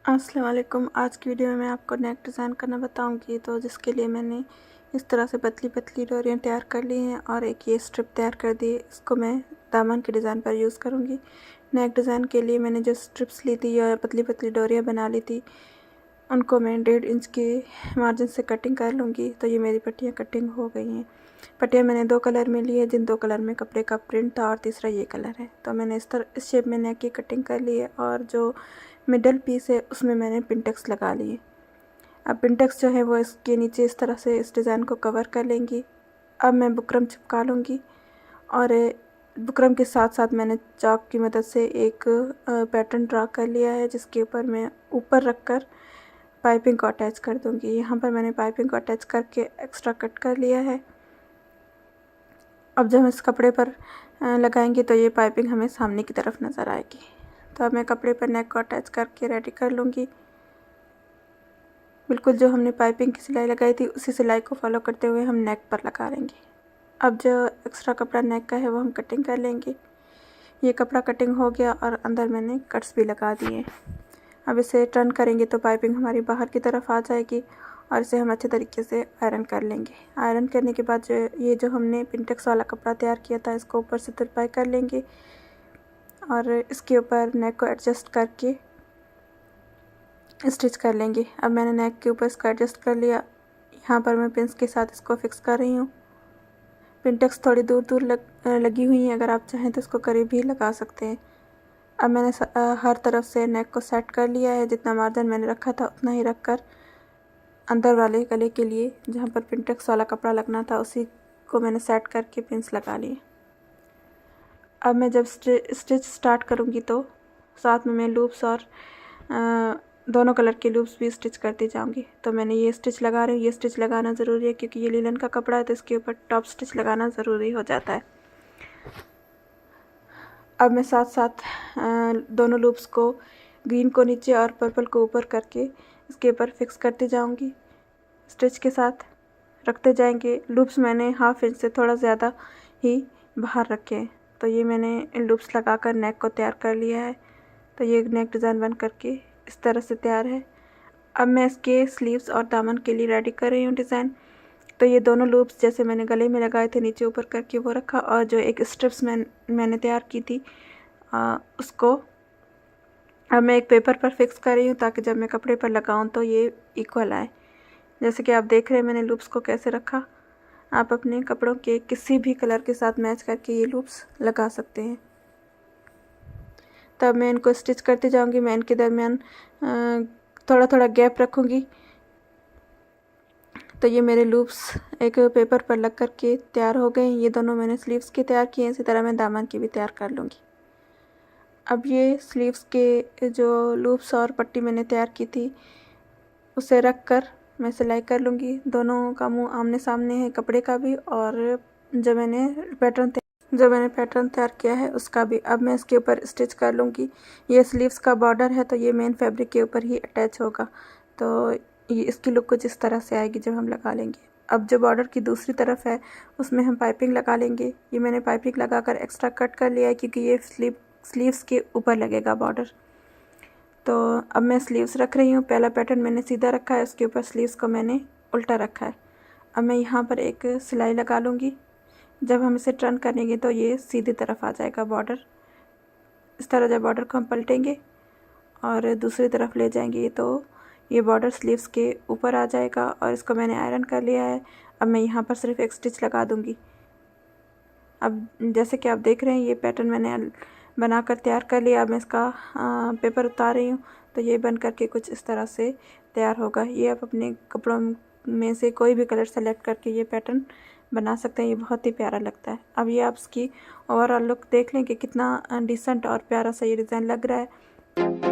अस्सलाम वालेकुम। आज की वीडियो में मैं आपको नेक डिज़ाइन करना बताऊंगी, तो जिसके लिए मैंने इस तरह से पतली पतली डोरियाँ तैयार कर ली हैं और एक ये स्ट्रिप तैयार कर दी। इसको मैं दामन के डिज़ाइन पर यूज़ करूंगी। नेक डिज़ाइन के लिए मैंने जो स्ट्रिप्स ली थी या पतली पतली डोरियाँ बना ली थी, उनको मैं 1.5 इंच के मार्जिन से कटिंग कर लूँगी। तो ये मेरी पट्टियाँ कटिंग हो गई हैं। पट्टियाँ मैंने 2 कलर में ली है, जिन 2 कलर में कपड़े का प्रिंट था और तीसरा ये कलर है। तो मैंने इस शेप में नेक की कटिंग कर ली है और जो मिडल पीस है उसमें मैंने पिंटेक्स लगा लिए। अब पिंटेक्स जो है वो इसके नीचे इस तरह से इस डिज़ाइन को कवर कर लेंगी। अब मैं बुकरम चिपका लूँगी और बुकरम के साथ साथ मैंने चाक की मदद से एक पैटर्न ड्रा कर लिया है, जिसके ऊपर मैं ऊपर रखकर पाइपिंग को अटैच कर दूँगी। यहाँ पर मैंने पाइपिंग को अटैच करके एक्स्ट्रा कट कर लिया है। अब जब हम इस कपड़े पर लगाएंगे तो ये पाइपिंग हमें सामने की तरफ नज़र आएगी। तो अब मैं कपड़े पर नेक को अटैच करके रेडी कर लूँगी। बिल्कुल जो हमने पाइपिंग की सिलाई लगाई थी उसी सिलाई को फॉलो करते हुए हम नेक पर लगा लेंगे। अब जो एक्स्ट्रा कपड़ा नेक का है वो हम कटिंग कर लेंगे। ये कपड़ा कटिंग हो गया और अंदर मैंने कट्स भी लगा दिए। अब इसे टर्न करेंगे तो पाइपिंग हमारी बाहर की तरफ आ जाएगी और इसे हम अच्छे तरीके से आयरन कर लेंगे। आयरन करने के बाद जो हमने पिंटेक्स वाला कपड़ा तैयार किया था, इसको ऊपर से तुरपाई कर लेंगे और इसके ऊपर नेक को एडजस्ट करके स्टिच कर लेंगे। अब मैंने नेक के ऊपर इसको एडजस्ट कर लिया। यहाँ पर मैं पिंस के साथ इसको फिक्स कर रही हूँ। पिंटेक्स थोड़ी दूर दूर लगी हुई हैं, अगर आप चाहें तो इसको करीब भी लगा सकते हैं। अब मैंने हर तरफ से नेक को सेट कर लिया है। जितना मार्जिन मैंने रखा था उतना ही रखकर अंदर वाले गले के लिए जहाँ पर पिंटेक्स वाला कपड़ा लगना था उसी को मैंने सेट करके पिंस लगा लिए। अब मैं जब स्टिच स्टार्ट करूँगी तो साथ में मैं लूप्स और दोनों कलर के लूप्स भी स्टिच करती जाऊँगी। तो मैंने ये स्टिच लगा रही हूँ। ये स्टिच लगाना ज़रूरी है क्योंकि ये लिनन का कपड़ा है, तो इसके ऊपर टॉप स्टिच लगाना ज़रूरी हो जाता है। अब मैं साथ साथ दोनों लूप्स को, ग्रीन को नीचे और पर्पल को ऊपर करके इसके ऊपर फिक्स करती जाऊँगी। स्टिच के साथ रखते जाएंगे। लूप्स मैंने 1/2 इंच से थोड़ा ज़्यादा ही बाहर रखे हैं। तो ये मैंने लूप्स लगाकर नेक को तैयार कर लिया है। तो ये नेक डिज़ाइन बन करके इस तरह से तैयार है। अब मैं इसके स्लीव्स और दामन के लिए रेडी कर रही हूँ डिज़ाइन। तो ये दोनों लूप्स जैसे मैंने गले में लगाए थे नीचे ऊपर करके वो रखा, और जो एक स्ट्रिप्स मैंने तैयार की थी उसको अब मैं एक पेपर पर फिक्स कर रही हूँ ताकि जब मैं कपड़े पर लगाऊँ तो ये इक्वल आए। जैसे कि आप देख रहे हैं मैंने लूप्स को कैसे रखा। आप अपने कपड़ों के किसी भी कलर के साथ मैच करके ये लूप्स लगा सकते हैं। तब मैं इनको स्टिच करती जाऊंगी। मैं इनके दरमियान थोड़ा थोड़ा गैप रखूंगी। तो ये मेरे लूप्स एक पेपर पर लग कर के तैयार हो गए। ये दोनों मैंने स्लीव्स के तैयार किए हैं, इसी तरह मैं दामन की भी तैयार कर लूँगी। अब ये स्लीव्स के जो लूप्स और पट्टी मैंने तैयार की थी उसे रख कर मैं सिलाई कर लूँगी। दोनों का मुंह आमने सामने है, कपड़े का भी और जो मैंने पैटर्न तैयार किया है उसका भी। अब मैं इसके ऊपर स्टिच कर लूँगी। ये स्लीव्स का बॉर्डर है तो ये मेन फैब्रिक के ऊपर ही अटैच होगा। तो ये इसकी लुक कुछ इस तरह से आएगी जब हम लगा लेंगे। अब जो बॉर्डर की दूसरी तरफ है उसमें हम पाइपिंग लगा लेंगे। ये मैंने पाइपिंग लगाकर एक्स्ट्रा कट कर लिया है क्योंकि ये स्लीव्स के ऊपर लगेगा बॉर्डर। तो अब मैं स्लीव्स रख रही हूँ। पहला पैटर्न मैंने सीधा रखा है, उसके ऊपर स्लीव्स को मैंने उल्टा रखा है। अब मैं यहाँ पर एक सिलाई लगा लूँगी। जब हम इसे टर्न करेंगे तो ये सीधी तरफ आ जाएगा बॉर्डर। इस तरह जब बॉर्डर को हम पलटेंगे और दूसरी तरफ ले जाएंगे तो ये बॉर्डर स्लीव्स के ऊपर आ जाएगा और इसको मैंने आयरन कर लिया है। अब मैं यहाँ पर सिर्फ एक स्टिच लगा दूँगी। अब जैसे कि आप देख रहे हैं ये पैटर्न मैंने बनाकर तैयार कर लिया। अब मैं इसका पेपर उतार रही हूँ तो ये बन करके कुछ इस तरह से तैयार होगा। ये आप अपने कपड़ों में से कोई भी कलर सेलेक्ट करके ये पैटर्न बना सकते हैं। ये बहुत ही प्यारा लगता है। अब ये आप इसकी ओवरऑल लुक देख लें कि कितना डिसेंट और प्यारा सा ये डिज़ाइन लग रहा है।